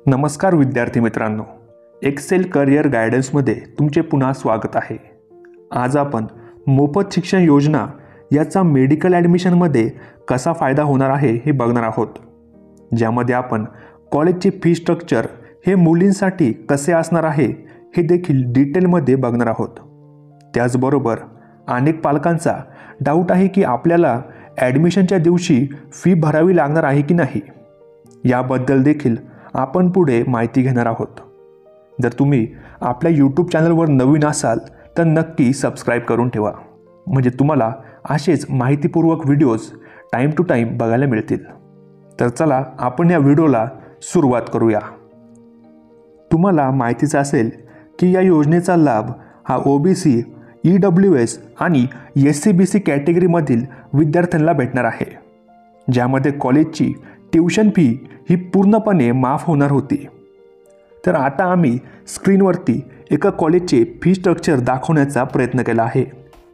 नमस्कार विद्यार्थी मित्रांनो, एक्सेल करिअर गायडन्समध्ये तुमचे पुन्हा स्वागत आहे। आज आपण मोफत शिक्षण योजना याचा मेडिकल ॲडमिशनमध्ये कसा फायदा होणार आहे हे बघणार आहोत, ज्यामध्ये आपण कॉलेजचे फी स्ट्रक्चर हे मुलींसाठी कसे असणार आहे हे देखील डिटेलमध्ये बघणार आहोत। त्याचबरोबर अनेक पालकांचा डाऊट आहे की आपल्याला ॲडमिशनच्या दिवशी फी भरावी लागणार आहे की नाही, याबद्दल देखील आपण पुढे माहिती घेणार आहोत। जर तुम्ही आपल्या यूट्यूब चॅनलवर नवीन असाल तर नक्की सबस्क्राईब करून ठेवा, म्हणजे तुम्हाला असेच माहितीपूर्वक व्हिडिओज टाईम टू टाईम बघायला मिळतील। तर चला आपण या व्हिडिओला सुरुवात करूया। तुम्हाला माहितीच असेल की या योजनेचा लाभ हा OBC, EWS आणि SC/BC कॅटेगरीमधील विद्यार्थ्यांना भेटणार आहे, ज्यामध्ये कॉलेजची ट्यूशन फी ही पूर्णपणे माफ होणार होती। तर आता आम्ही स्क्रीनवरती एका कॉलेजचे फी स्ट्रक्चर दाखवण्याचा प्रयत्न केला आहे,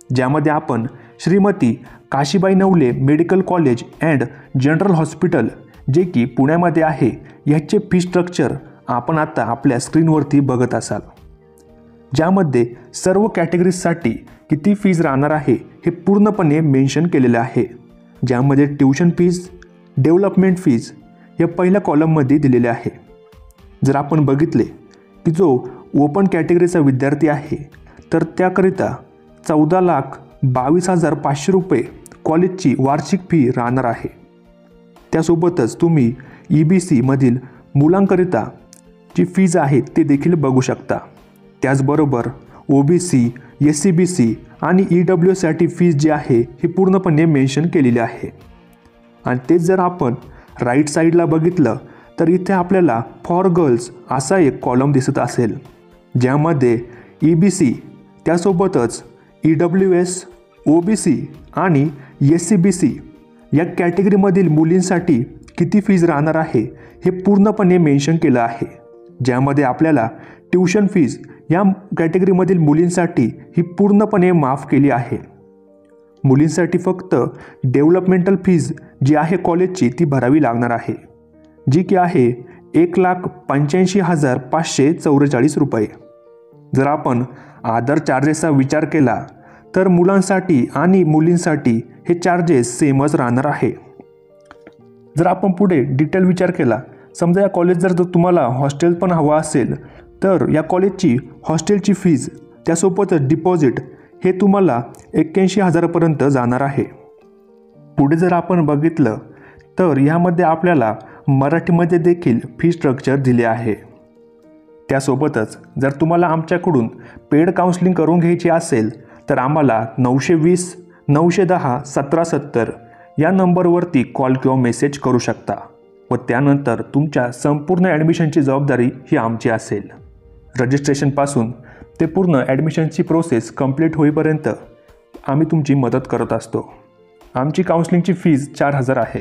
ज्यामध्ये आपण Shrimati Kashibai Navale medical college and general hospital, जे की पुण्यामध्ये आहे, याचे फी स्ट्रक्चर आपण आता आपल्या स्क्रीनवरती बघत असाल, ज्यामध्ये सर्व कॅटेगरीजसाठी किती फीज राहणार आहे हे पूर्णपणे मेन्शन केलेले आहे, ज्यामध्ये ट्यूशन फीज, डेव्हलपमेंट फीज या पहिल्या कॉलममध्ये दिलेले आहे। जर आपण बघितले की जो ओपन कॅटेगरीचा विद्यार्थी आहे तर त्याकरिता 14,22,500 रुपये कॉलेजची वार्षिक फी राहणार आहे। त्यासोबतच तुम्ही EBC मधील मुलांकरिता जी फीज आहे ते देखील बघू शकता। त्याचबरोबर OBC, SC/BC आणि EWS साठी फीज जी आहे ही पूर्णपणे मेन्शन केलेली आहे। आणि तेच जर आपण राईट साईडला बघितलं तर इथे आपल्याला फॉर गर्ल्स असा एक कॉलम दिसत असेल, ज्यामध्ये EBC त्यासोबतच EWS, OBC आणि SC/BC या कॅटेगरीमधील मुलींसाठी किती फीज राहणार आहे हे पूर्णपणे मेन्शन केलं आहे, ज्यामध्ये आपल्याला ट्यूशन फीज या कॅटेगरीमधील मुलींसाठी ही पूर्णपणे माफ केली आहे। मुलींसाठी फक्त डेव्हलपमेंटल फीज जी आहे कॉलेजची ती भरावी लागणार आहे, जी की आहे 1,85,544 रुपये। जर आपण अदर चार्जेसचा विचार केला तर मुलांसाठी आणि मुलींसाठी हे चार्जेस सेमच राहणार आहे। जर आपण पुढे डिटेल विचार केला, समजा या कॉलेज जर तुम्हाला हॉस्टेल पण हवा असेल तर या कॉलेजची हॉस्टेलची फीज त्यासोबतच डिपॉझिट हे तुम्हाला 81,000 पर्यंत जाणार आहे। पुढे जर आपण बघितलं तर यामध्ये आपल्याला मराठीमध्ये देखील फी स्ट्रक्चर दिले आहे। त्यासोबतच जर तुम्हाला आमच्याकडून पेड काउन्सिलिंग करून घ्यायची असेल तर आम्हाला 920-910-1770 या नंबरवरती कॉल किंवा मेसेज करू शकता व त्यानंतर तुमच्या संपूर्ण ॲडमिशनची जबाबदारी ही आमची असेल। रजिस्ट्रेशनपासून ते पूर्ण ॲडमिशनची प्रोसेस कंप्लीट होईपर्यंत आम्ही तुमची मदत करत असतो। आमची काउन्सिलिंगची फीज 4,000 आहे।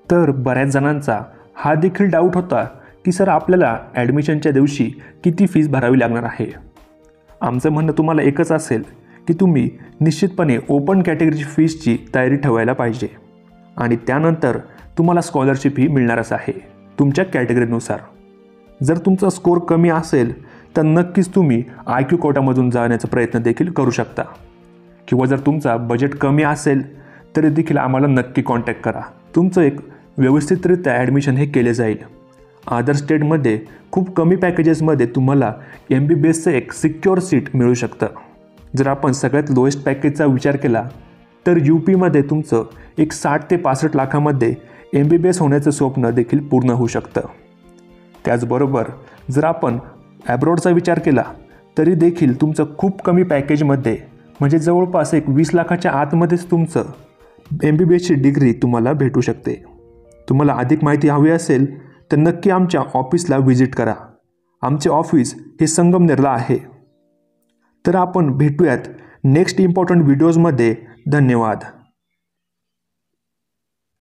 तर बऱ्याच जणांचा हा देखील डाऊट होता की सर आपल्याला ॲडमिशनच्या दिवशी किती फीज भरावी लागणार आहे। आमचं म्हणणं तुम्हाला एकच असेल की तुम्ही निश्चितपणे ओपन कॅटेगरीची फीजची तयारी ठेवायला पाहिजे आणि त्यानंतर तुम्हाला स्कॉलरशिप ही मिळणारच आहे तुमच्या कॅटेगरीनुसार। जर तुमचा स्कोर कमी असेल तर नक्कीच तुम्ही IQ कोटामधून जाण्याचा प्रयत्न देखील करू शकता, किंवा जर तुमचा बजेट कमी असेल तरी देखील आम्हाला नक्की कॉन्टॅक्ट करा। तुमचं एक व्यवस्थितरित्या ॲडमिशन हे केले जाईल। अदर स्टेटमध्ये खूप कमी पॅकेजेसमध्ये तुम्हाला MBBSचं एक सिक्युअर सीट मिळू शकतं। जर आपण सगळ्यात लोएस्ट पॅकेजचा विचार केला तर UPमध्ये तुमचं एक 60 ते 65 लाखामध्ये MBBS होण्याचं स्वप्न देखील पूर्ण होऊ शकतं। त्याचबरोबर जर आपण ॲब्रॉडचा विचार केला तरी देखील तुमचं खूप कमी पॅकेजमध्ये, म्हणजे जवळपास एक 20 लाखाच्या आतमध्येच तुमचं MBBSची डिग्री तुम्हाला भेटू शकते। तुम्हाला अधिक माहिती हवी असेल तर नक्की आमच्या ऑफिसला व्हिजिट करा। आमचे ऑफिस हे संगमनेरला आहे। तर आपण भेटूयात नेक्स्ट इम्पॉर्टंट व्हिडिओजमध्ये। धन्यवाद।